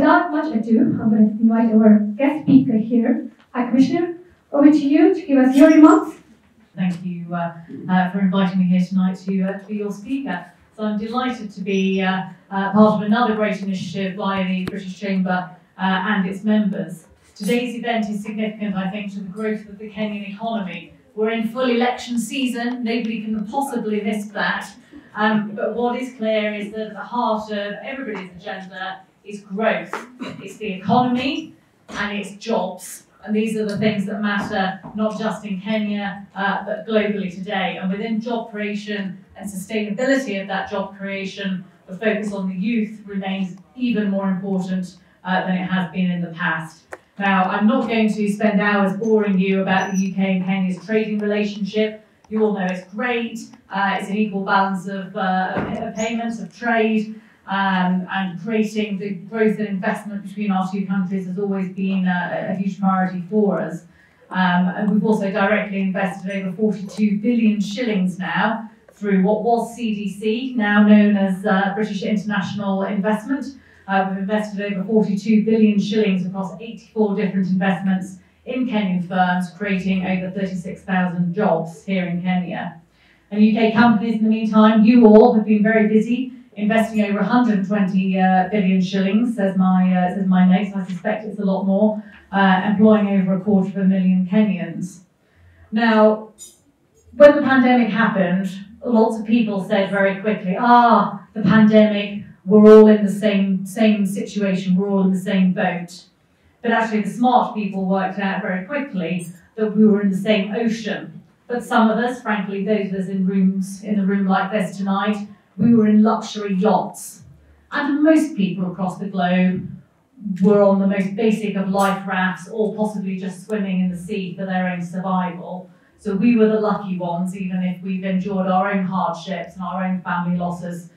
without much ado, I'm going to invite our guest speaker here. Hi, Commissioner. Over to you to give us your remarks. Thank you for inviting me here tonight to be your speaker. So I'm delighted to be part of another great initiative by the British Chamber and its members. Today's event is significant, I think, to the growth of the Kenyan economy. We're in full election season, nobody can possibly miss that. But what is clear is that at the heart of everybody's agenda is growth. It's the economy and it's jobs. And these are the things that matter not just in Kenya, but globally today. And within job creation and sustainability of that job creation, the focus on the youth remains even more important than it has been in the past. Now, I'm not going to spend hours boring you about the UK and Kenya's trading relationship. You all know it's great. It's an equal balance of payments, of trade, and creating the growth and investment between our two countries has always been a huge priority for us. And we've also directly invested over 42 billion shillings now through what was CDC, now known as British International Investment. We've invested over 42 billion shillings across 84 different investments in Kenyan firms, creating over 36,000 jobs here in Kenya. And UK companies, in the meantime, you all have been very busy investing over 120 billion shillings, says my notes. I suspect it's a lot more, employing over 250,000 Kenyans. Now, when the pandemic happened, lots of people said very quickly, the pandemic, we're all in the same situation, we're all in the same boat. But actually the smart people worked out very quickly that we were in the same ocean. But some of us, frankly, those of us in the room like this tonight, we were in luxury yachts. And most people across the globe were on the most basic of life rafts or possibly just swimming in the sea for their own survival. So we were the lucky ones, even if we've endured our own hardships and our own family losses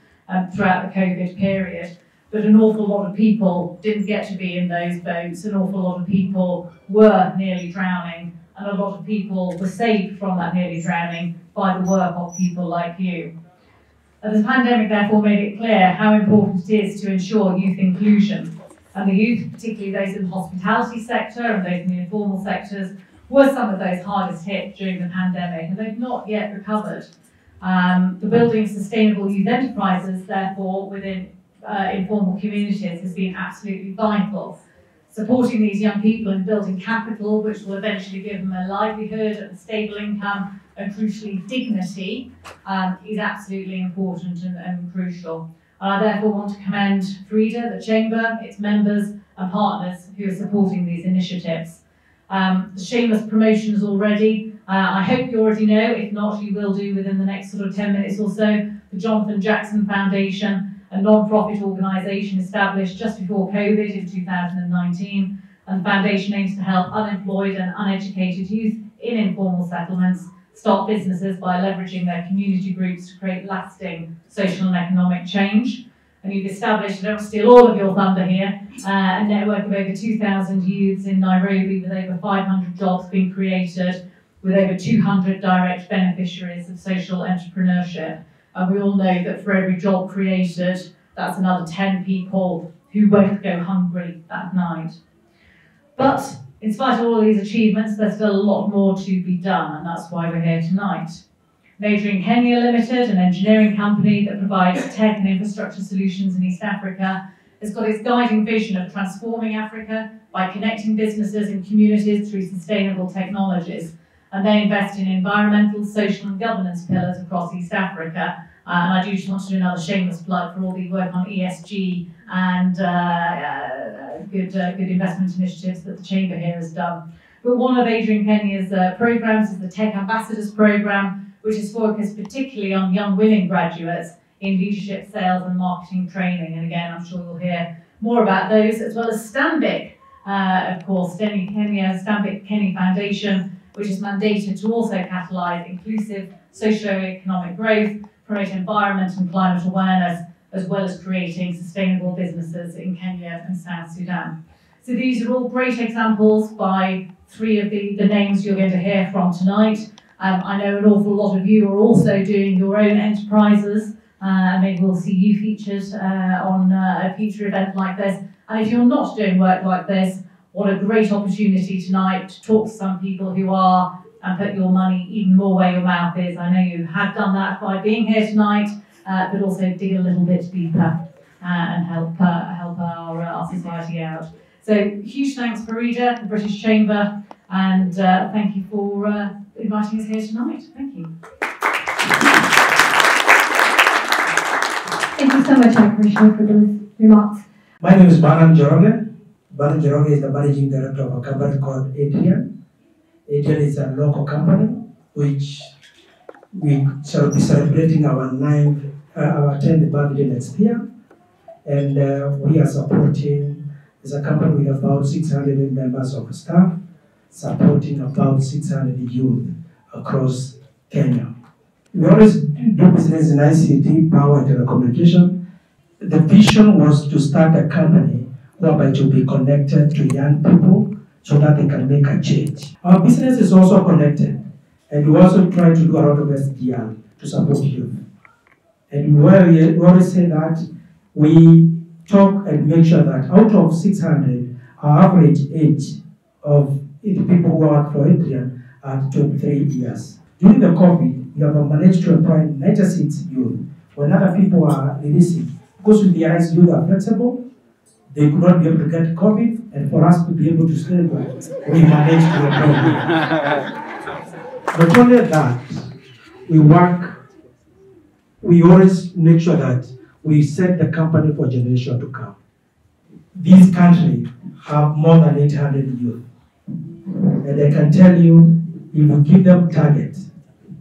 throughout the COVID period. But an awful lot of people didn't get to be in those boats. An awful lot of people were nearly drowning, and a lot of people were saved from that nearly drowning by the work of people like you. And the pandemic therefore made it clear how important it is to ensure youth inclusion. And the youth, particularly those in the hospitality sector and those in the informal sectors, were some of those hardest hit during the pandemic, and they've not yet recovered. The building of sustainable youth enterprises, therefore, within informal communities has been absolutely vital. Supporting these young people in building capital, which will eventually give them a livelihood and a stable income, and crucially dignity, is absolutely important and crucial. I therefore want to commend Frida, the Chamber, its members and partners who are supporting these initiatives. Shameless promotions already. I hope you already know, if not you will do within the next sort of 10 minutes or so, the Jonathan Jackson Foundation, a non-profit organisation established just before COVID in 2019, and the foundation aims to help unemployed and uneducated youth in informal settlements start businesses by leveraging their community groups to create lasting social and economic change. And you've established, I don't steal all of your thunder here, a network of over 2,000 youths in Nairobi with over 500 jobs being created, with over 200 direct beneficiaries of social entrepreneurship. And we all know that for every job created, that's another 10 people who won't go hungry that night. But in spite of all these achievements, there's still a lot more to be done, and that's why we're here tonight. Majoring Kenya Limited, an engineering company that provides tech and infrastructure solutions in East Africa, has got its guiding vision of transforming Africa by connecting businesses and communities through sustainable technologies. And they invest in environmental, social and governance pillars across East Africa. And I do just want to do another shameless plug for all the work on ESG and good investment initiatives that the Chamber here has done. But one of Adrian Kenya's programs is the Tech Ambassadors Program, which is focused particularly on young women graduates in leadership, sales and marketing training. And again, I'm sure you'll hear more about those, as well as Stanbic, of course, Stanbic Kenya Foundation, which is mandated to also catalyse inclusive socio-economic growth, promote environment and climate awareness, as well as creating sustainable businesses in Kenya and South Sudan. So these are all great examples by three of the names you're going to hear from tonight. I know an awful lot of you are also doing your own enterprises, Maybe we'll see you featured on a future event like this. And if you're not doing work like this, what a great opportunity tonight to talk to some people who are and put your money even more where your mouth is. I know you have done that by being here tonight, but also dig a little bit deeper and help our society out. So huge thanks, Farida, the British Chamber, and thank you for inviting us here tonight. Thank you. Thank you so much, Commissioner, for those remarks. My name is Banan Joroge. Banan Joroge is the managing director of a company called Adrian. Adrian is a local company which we shall be celebrating our 10th birthday next year. And we are supporting, as a company with about 600 members of staff, supporting about 600 youth across Kenya. We always do business in ICT, power and telecommunication. The vision was to start a company whereby to be connected to young people so that they can make a change. Our business is also connected, and we also try to do a lot of SDR to support youth. And we always say that we talk and make sure that out of 600, our average age of the people who work for Adrian are 23 years. During the COVID, we have managed to employ 96 youth. When other people are releasing, because we realize youth are flexible, they could not be able to get COVID, and for us to be able to celebrate, we managed to employ. Not only that, we always make sure that we set the company for generation to come. This country have more than 800 youth. And I can tell you, if you give them target,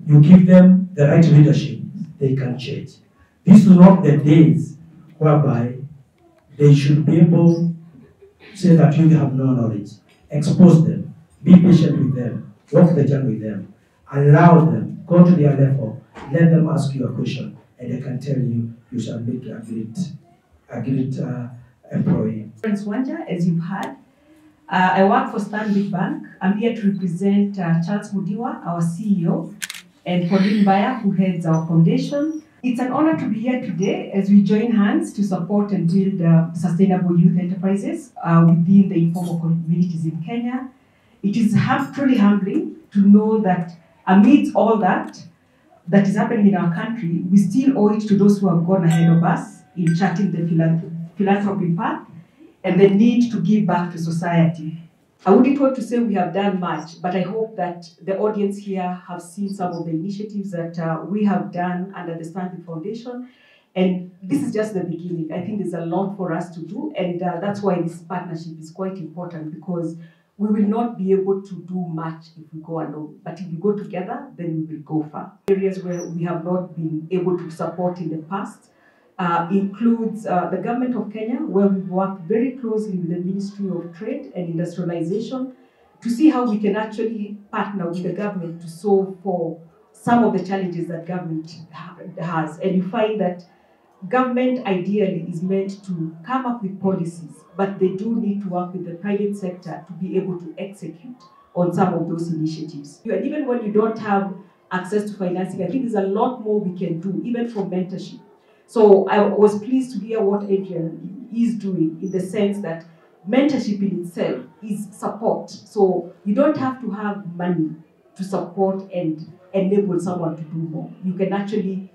you give them the right leadership, they can change. These are not the days whereby they should be able to say that you have no knowledge. Expose them, be patient with them, walk the journey with them, allow them, go to their level, let them ask you a question, and they can tell you, you shall make a great employee. Wanja, as you've heard, I work for Stanbic Bank. I'm here to represent Charles Mudiwa, our CEO, and Pauline Bayer, who heads our foundation. It's an honor to be here today as we join hands to support and build sustainable youth enterprises within the informal communities in Kenya. It is truly humbling to know that amidst all that is happening in our country, we still owe it to those who have gone ahead of us in charting the philanthropy path and the need to give back to society. I wouldn't want to say we have done much, but I hope that the audience here have seen some of the initiatives that we have done under the Stanbic Foundation. And this is just the beginning. I think there's a lot for us to do, and that's why this partnership is quite important, because we will not be able to do much if we go alone. But if we go together, then we will go far. Areas where we have not been able to support in the past includes the government of Kenya, where we've worked very closely with the Ministry of Trade and Industrialization to see how we can actually partner with the government to solve for some of the challenges that government has. And you find that government ideally is meant to come up with policies, but they do need to work with the private sector to be able to execute on some of those initiatives. And even when you don't have access to financing, I think there's a lot more we can do, even for mentorship. So I was pleased to hear what Adrian is doing, in the sense that mentorship in itself is support. So you don't have to have money to support and enable someone to do more. You can actually,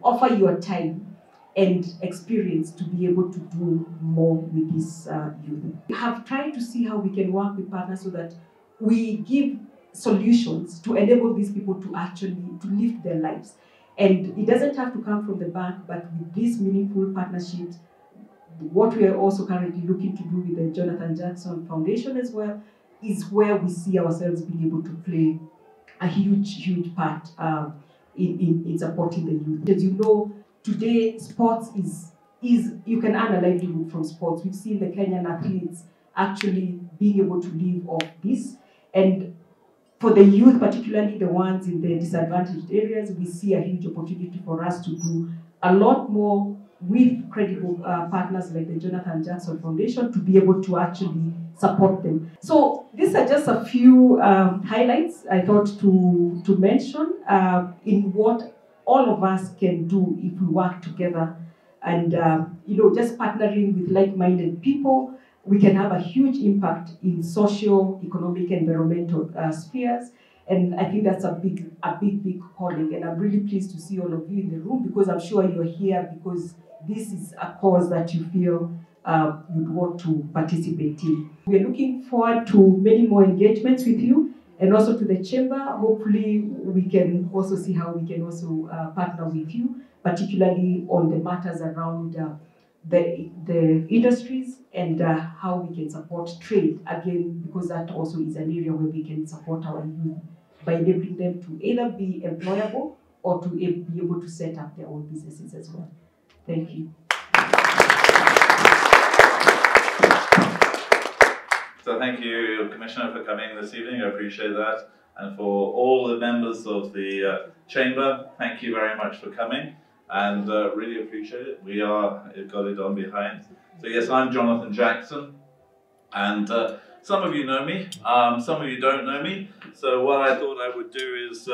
offer your time and experience to be able to do more with this youth. We have tried to see how we can work with partners so that we give solutions to enable these people to actually live their lives. And it doesn't have to come from the bank, but with these meaningful partnerships, what we are also currently looking to do with the Jonathan Jackson Foundation as well, is where we see ourselves being able to play a huge part in supporting the youth. As you know, today sports is you can earn a livelihood from sports. We've seen the Kenyan athletes actually being able to live off this. And for the youth, particularly the ones in the disadvantaged areas, we see a huge opportunity for us to do a lot more with credible partners like the Jonathan Jackson Foundation to be able to actually support them. So these are just a few highlights I thought to mention in what all of us can do if we work together. And just partnering with like-minded people, we can have a huge impact in social, economic, environmental spheres. And I think that's a big calling. And I'm really pleased to see all of you in the room, because I'm sure you're here because this is a cause that you feel you'd want to participate in. We're looking forward to many more engagements with you, and also to the chamber. Hopefully we can also see how we can also partner with you, particularly on the matters around the industries and how we can support trade, again, because that also is an area where we can support our youth by enabling them to either be employable or to be able to set up their own businesses as well. Thank you. So thank you, Commissioner, for coming this evening. I appreciate that. And for all the members of the Chamber, thank you very much for coming. And really appreciate it. We got it on behind. So yes, I'm Jonathan Jackson. And some of you know me, some of you don't know me. So what I thought I would do is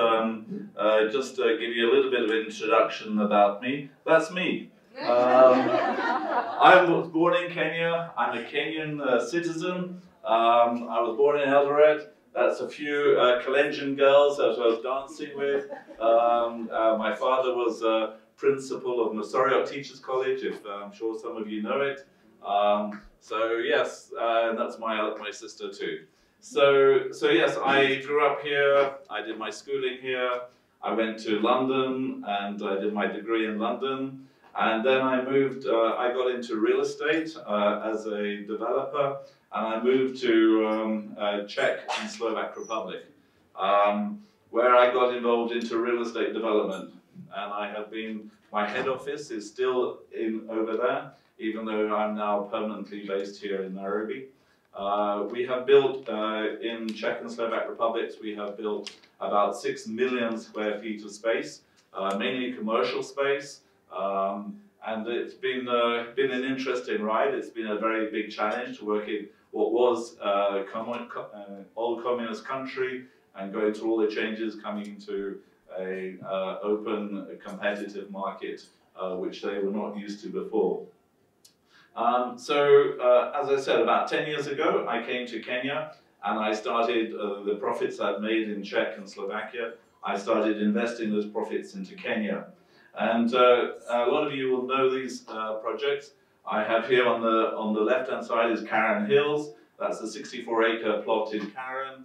just give you a little bit of introduction about me. That's me. I was born in Kenya. I'm a Kenyan citizen. I was born in Eldoret. That's a few Kalenjin girls that I was dancing with. My father was principal of Marriott Teachers College, if I'm sure some of you know it. So yes, that's my sister too. So yes, I grew up here. I did my schooling here. I went to London and I did my degree in London. And then I moved, I got into real estate as a developer, and I moved to Czech and Slovak Republic, where I got involved into real estate development. And I have been, my head office is still over there, even though I'm now permanently based here in Nairobi. We have built, in Czech and Slovak Republics, we have built about 6 million square feet of space, mainly commercial space. And it's been an interesting ride. It's been a very big challenge to work in what was old communist country and going through all the changes, coming into a open, competitive market, which they were not used to before. As I said, about 10 years ago, I came to Kenya and I started the profits I'd made in Czech and Slovakia. I started investing those profits into Kenya. And a lot of you will know these projects. I have here on the left-hand side is Karen Hills. That's a 64-acre plot in Karen.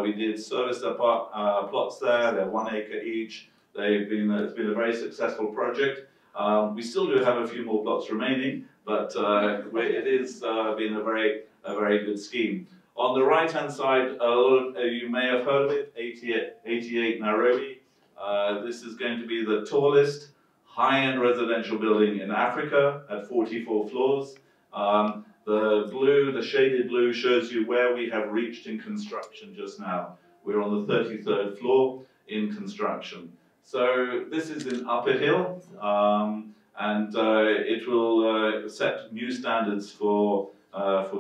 We did serviced plots there. They're 1 acre each. It's been a very successful project. We still do have a few more plots remaining, but it is been a very good scheme. On the right-hand side, a lot of you may have heard of it, 88 Nairobi. This is going to be the tallest high-end residential building in Africa at 44 floors. The shaded blue shows you where we have reached in construction just now. We're on the 33rd floor in construction. So this is in Upper Hill, and it will set new standards for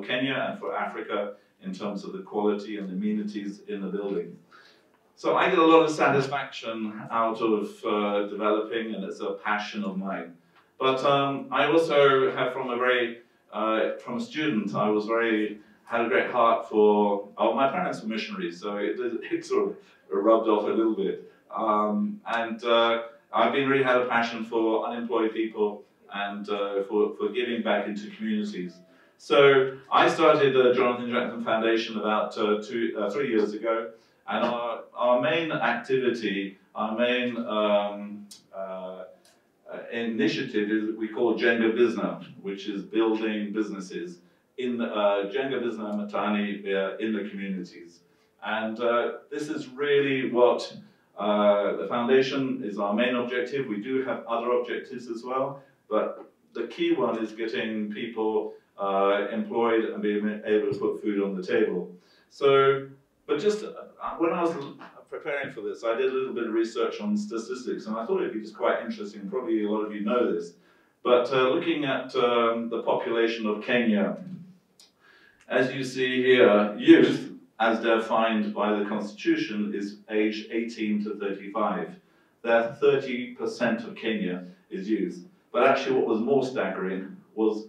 Kenya and for Africa in terms of the quality and amenities in the building. So I get a lot of satisfaction out of developing, and it's a passion of mine. But I also have, from a student, I had a great heart for, my parents were missionaries, so it sort of rubbed off a little bit. I've really had a passion for unemployed people and for giving back into communities. So I started the Jonathan Jackson Foundation about 3 years ago. And our main activity, our main initiative is we call Jenga Business, which is building businesses in Jenga Business Matani in the communities. And this is really what the foundation is our main objective. We do have other objectives as well, but the key one is getting people employed and being able to put food on the table. So, but just when I was preparing for this, I did a little bit of research on statistics, and I thought it'd be just quite interesting. Probably a lot of you know this, but looking at the population of Kenya, as you see here, youth, as defined by the Constitution, is aged 18 to 35. that 30% of Kenya is youth. But actually what was more staggering was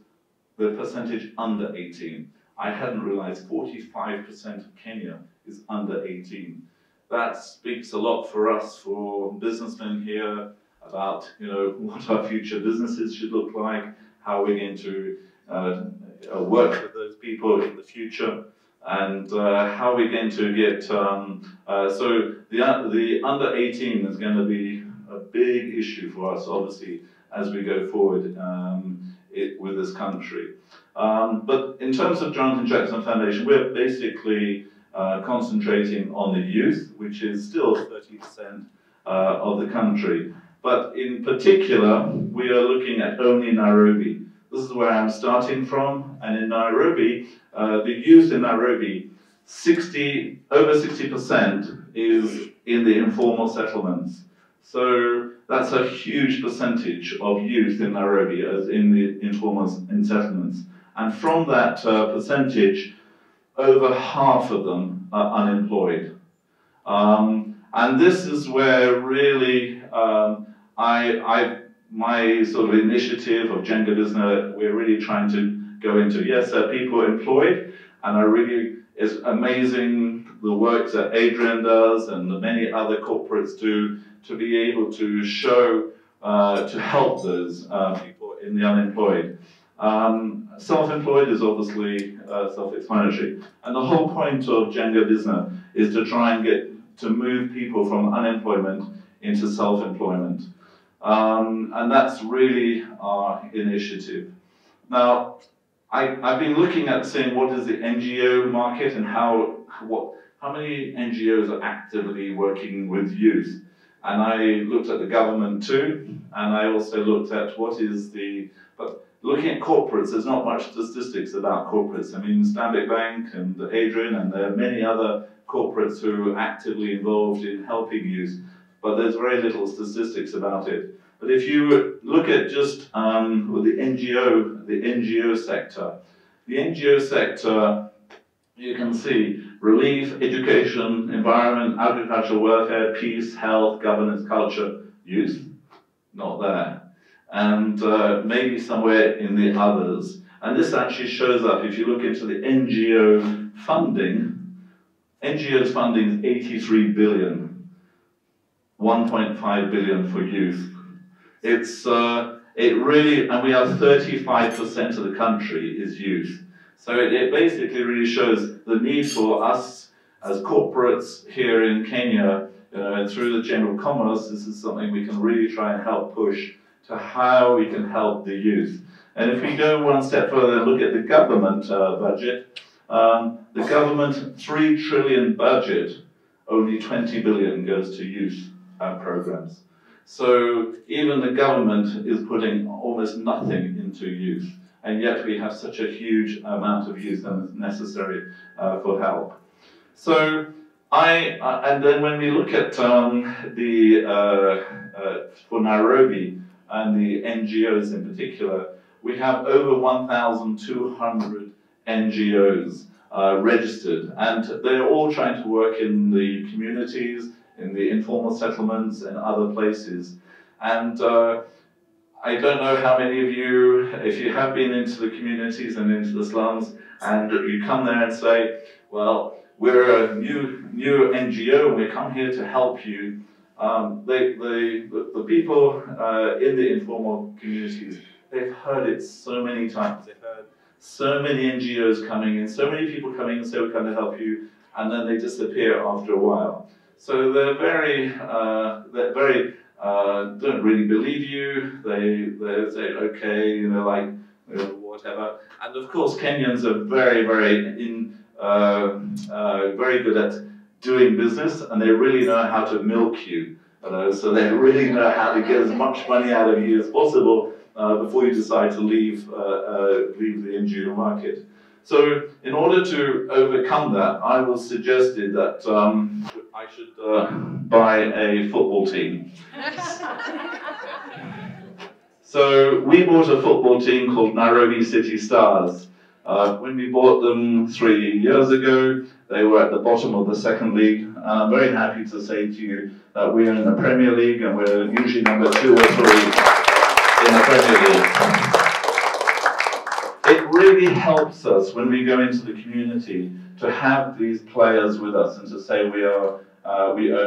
the percentage under 18. I hadn't realized 45% of Kenya is under 18. That speaks a lot for us, for businessmen here, about what our future businesses should look like, how we're going to work with those people in the future, and how we're going to get. So the under 18 is going to be a big issue for us, obviously, as we go forward with this country. But in terms of Jonathan Jackson Foundation, we're basically concentrating on the youth, which is still 30% of the country. But in particular, we are looking at only Nairobi. This is where I'm starting from, and in Nairobi, the youth in Nairobi, over 60% is in the informal settlements. So that's a huge percentage of youth in Nairobi as in the informal settlements. And from that percentage, over half of them are unemployed. And this is where really my sort of initiative of Jenga Business, we're really trying to go into. Yes, there are people employed, and it's amazing the work that Adrian does and the many other corporates do to be able to show, to help those people in the unemployed. Self-employed is obviously self-explanatory. And the whole point of Jenga Business is to try and to move people from unemployment into self-employment. And that's really our initiative. Now, I've been looking at saying what is the NGO market and how many NGOs are actively working with youth. And I looked at the government too, and I also looked at but looking at corporates, there's not much statistics about corporates. I mean, Stanbic Bank and Adrian, and there are many other corporates who are actively involved in helping youth, but there's very little statistics about it. But if you look at just with the NGO sector, you can see relief, education, environment, agricultural welfare, peace, health, governance, culture, youth, not there. And maybe somewhere in the others. And this actually shows up, if you look into the NGO funding, NGOs funding is 83 billion, 1.5 billion for youth. And we have 35% of the country is youth. So it basically really shows the need for us as corporates here in Kenya, through the Chamber of Commerce. This is something we can really try and help push to how we can help the youth. And if we go one step further and look at the government budget, the government 3 trillion budget, only 20 billion goes to youth programs. So even the government is putting almost nothing into youth, and yet we have such a huge amount of youth that's necessary for help. So and then when we look at for Nairobi and the NGOs in particular, we have over 1,200 NGOs registered, and they're all trying to work in the communities, in the informal settlements and other places. And I don't know how many of you, if you have been into the communities and into the slums, and you come there and say, well, we're a new NGO and we come here to help you. The people in the informal communities, they've heard it so many times. They've heard so many NGOs coming in, so many people coming and say, we're going to help you, and then they disappear after a while. So they're very don't really believe you. They say, okay, whatever. And of course, Kenyans are very good at doing business, and they really know how to milk you. So they really know how to get as much money out of you as possible before you decide to leave the NGO market. So in order to overcome that, I was suggested that I should buy a football team. So we bought a football team called Nairobi City Stars. When we bought them 3 years ago, they were at the bottom of the second league. And I'm very happy to say to you that we are in the Premier League, and we're usually number 2 or 3 in the Premier League. It really helps us when we go into the community to have these players with us and to say we own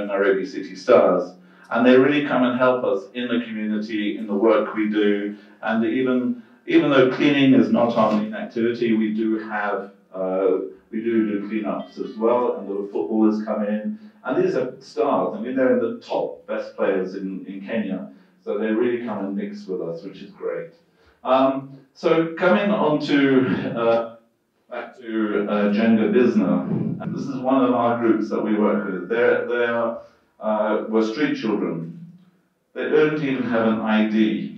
Nairobi City Stars. And they really come and help us in the community, in the work we do. And even though cleaning is not our main activity, we do have cleanups as well, and the footballers come in. And these are stars. I mean, they're the top best players in Kenya. So they really come and mix with us, which is great. So coming on to back to Jenga Business, and this is one of our groups that we work with. We're street children. They don't even have an ID.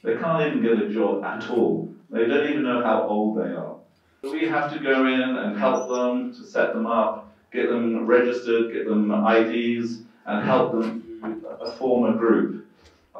They can't even get a job at all. They don't even know how old they are. So we have to go in and help them to set them up, get them registered, get them IDs, and help them to form a group.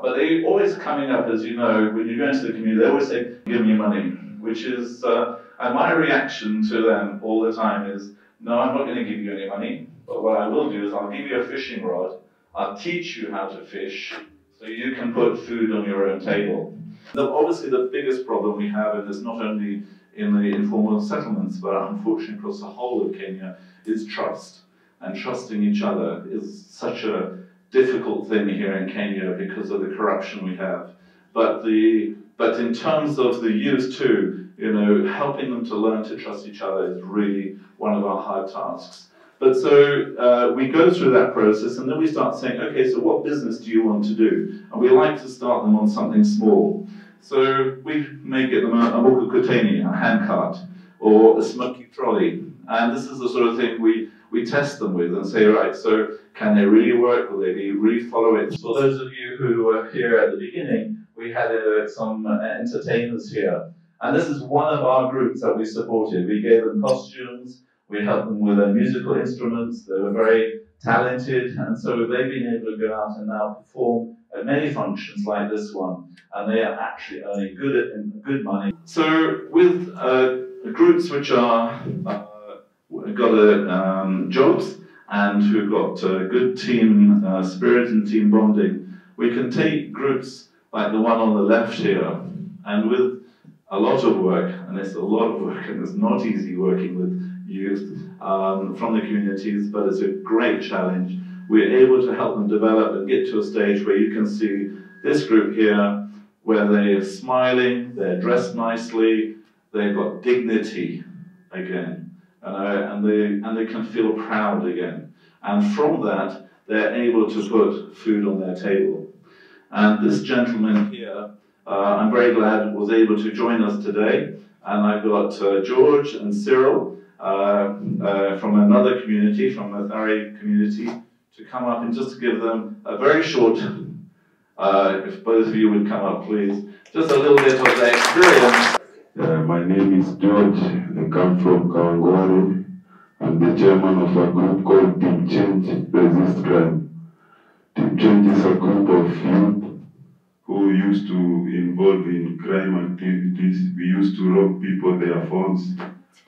But they're always coming up, as you know, when you go into the community, they always say, give me money, which is, and my reaction to them all the time is, no, I'm not going to give you any money, but what I will do is I'll give you a fishing rod, I'll teach you how to fish, so you can put food on your own table. Obviously the biggest problem we have, and it's not only in the informal settlements, but unfortunately across the whole of Kenya, is trust. And trusting each other is such a difficult thing here in Kenya because of the corruption we have. But in terms of the youth too, you know, helping them to learn to trust each other is really one of our hard tasks. But so we go through that process, and then we start saying, okay, so what business do you want to do? And we like to start them on something small. So we may get them a mukokoteni, a handcart, or a smoky trolley. And this is the sort of thing we test them with and say, right, so can they really work? Will they really follow it? For those of you who were here at the beginning, we had some entertainers here. And this is one of our groups that we supported. We gave them costumes, we helped them with their musical instruments, they were very talented, and so they've been able to go out and now perform at many functions like this one, and they are actually earning good money. So with groups which are got jobs and who've got good team spirit and team bonding, we can take groups like the one on the left here, and with a lot of work, and it's a lot of work, and it's not easy working with youth from the communities, but it's a great challenge. We're able to help them develop and get to a stage where you can see this group here, where they're smiling, they're dressed nicely, they've got dignity again, and they can feel proud again. And from that, they're able to put food on their table. And this gentleman here, I'm very glad was able to join us today. And I've got George and Cyril from another community, from the Mathare community, to come up and just give them a very short, if both of you would come up please, just a little bit of their experience. My name is George, I come from Kawangware. I'm the chairman of a group called Team Change Resist Crime. Team Change is a group of youth who used to involve in crime activities. We used to rob people their phones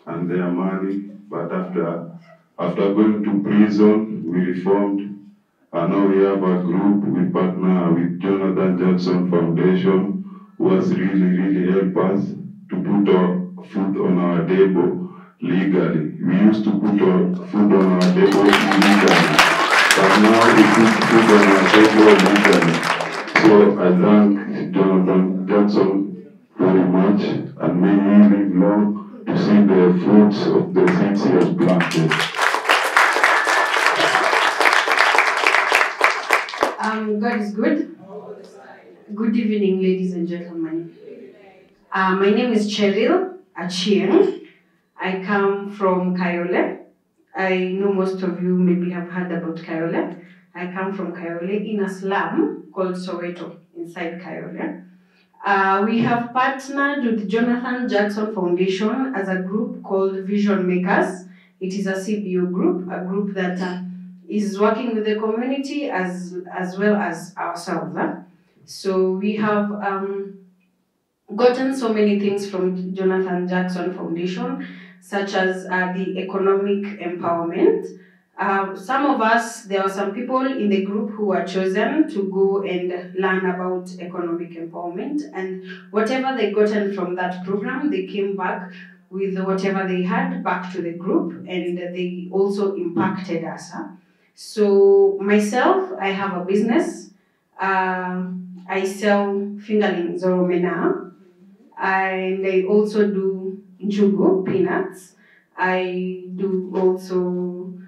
and their money, but after going to prison, we reformed. And now we have a group, we partner with Jonathan Johnson Foundation, who has really helped us to put our food on our table legally. We used to put our food on our table illegally, but now we put food on our table legally. So I thank Jonathan Johnson very much, and may he live long to see the fruits of the seeds he has planted. God is good. Good evening, ladies and gentlemen. My name is Cheryl Achieng. I come from Kayole. I know most of you maybe have heard about Kayole. I come from Kayole in a slum called Soweto, inside Kayole. We have partnered with Jonathan Jackson Foundation as a group called Vision Makers. It is a CBO group, a group that is working with the community as well as ourselves. So we have gotten so many things from Jonathan Jackson Foundation, such as the economic empowerment. Some of us, there are some people in the group who were chosen to go and learn about economic empowerment, and whatever they gotten from that program, they came back with whatever they had back to the group, and they also impacted us. So myself, I have a business. I sell fingerlings or omena, and I also do njugu, peanuts. I do also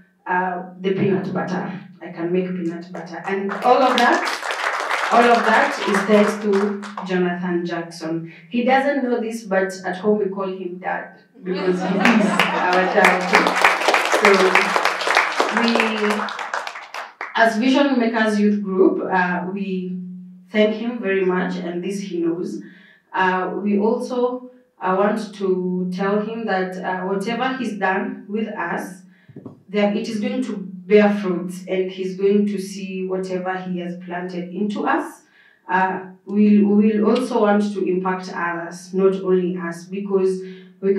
the peanut butter. I can make peanut butter, and all of that is thanks to Jonathan Jackson. He doesn't know this, but at home we call him Dad because he is our dad. So we, as Vision Makers Youth Group, we thank him very much, and this he knows. We also want to tell him that whatever he's done with us, that it is going to bear fruits, and he's going to see whatever he has planted into us. We will also want to impact others, not only us, because I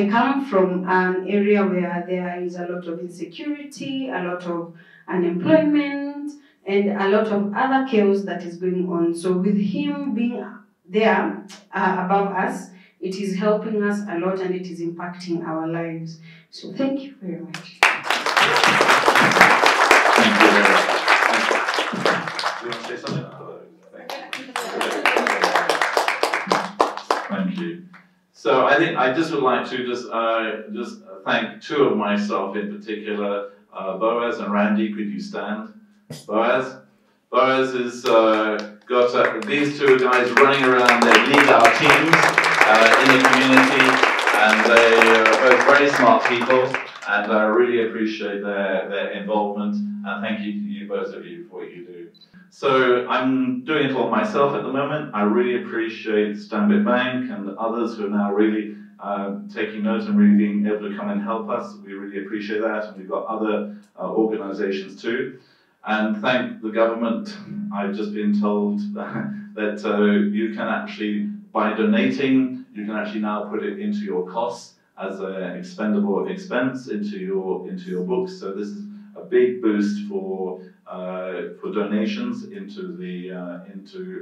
come from an area where there is a lot of insecurity, a lot of unemployment, and a lot of other chaos that is going on. So with him being there above us, it is helping us a lot, and it is impacting our lives. So thank you very much. Thank you very much. Do you want to say something? Thank you. So I think I just would like to just thank two of myself in particular, Boaz and Randy. Could you stand? Boaz? Boaz has got these two guys running around. They lead our teams in the community, and they are both very smart people, and I really appreciate their involvement, and thank you to you, both of you, for what you do. So I'm doing it all myself at the moment. I really appreciate Stanbic Bank and others who are now really taking note and really being able to come and help us. We really appreciate that, and we've got other organizations too. And thank the government. I've just been told that you can actually, by donating, you can actually now put it into your costs as an expendable expense into your books. So this is a big boost for donations into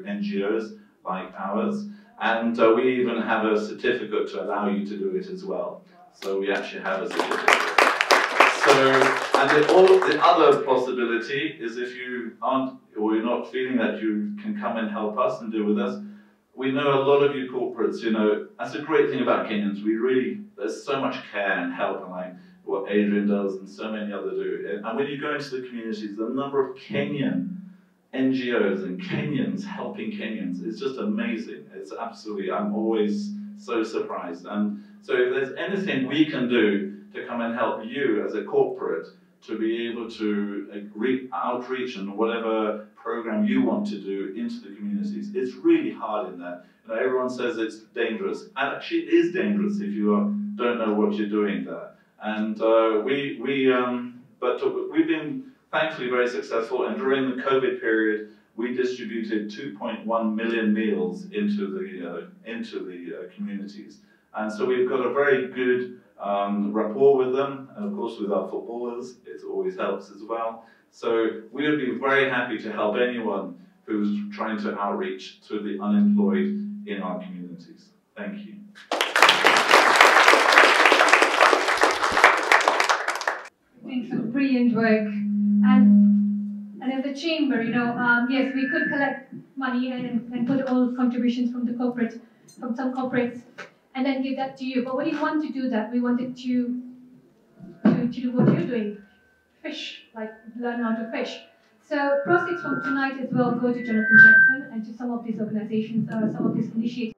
NGOs like ours. And we even have a certificate to allow you to do it as well. So we actually have a certificate. So, and the other possibility is if you aren't, or you're not feeling that you can come and help us and do with us, we know a lot of you corporates, you know, that's a great thing about Kenyans. There's so much care and help, and like what Adrian does and so many others do. And when you go into the communities, the number of Kenyan NGOs and Kenyans helping Kenyans is just amazing. It's absolutely, I'm always so surprised. And so if there's anything we can do to come and help you as a corporate to be able to outreach and whatever program you want to do into the communities, it's really hard in that. You know, everyone says it's dangerous, and actually it is dangerous if you don't know what you're doing there. And but we've been thankfully very successful, and during the COVID period, we distributed 2.1 million meals into the communities. And so we've got a very good rapport with them, and of course with our footballers, it always helps as well. So we would be very happy to help anyone who's trying to outreach to the unemployed in our communities. Thank you. Doing some brilliant work, and as a chamber, you know, yes, we could collect money and put all contributions from some corporates, and then give that to you. But we didn't want to do that. We wanted to do what you're doing, fish, like learn how to fish. So proceeds from tonight as well go to Jonathan Jackson and to some of these organizations, some of these initiatives.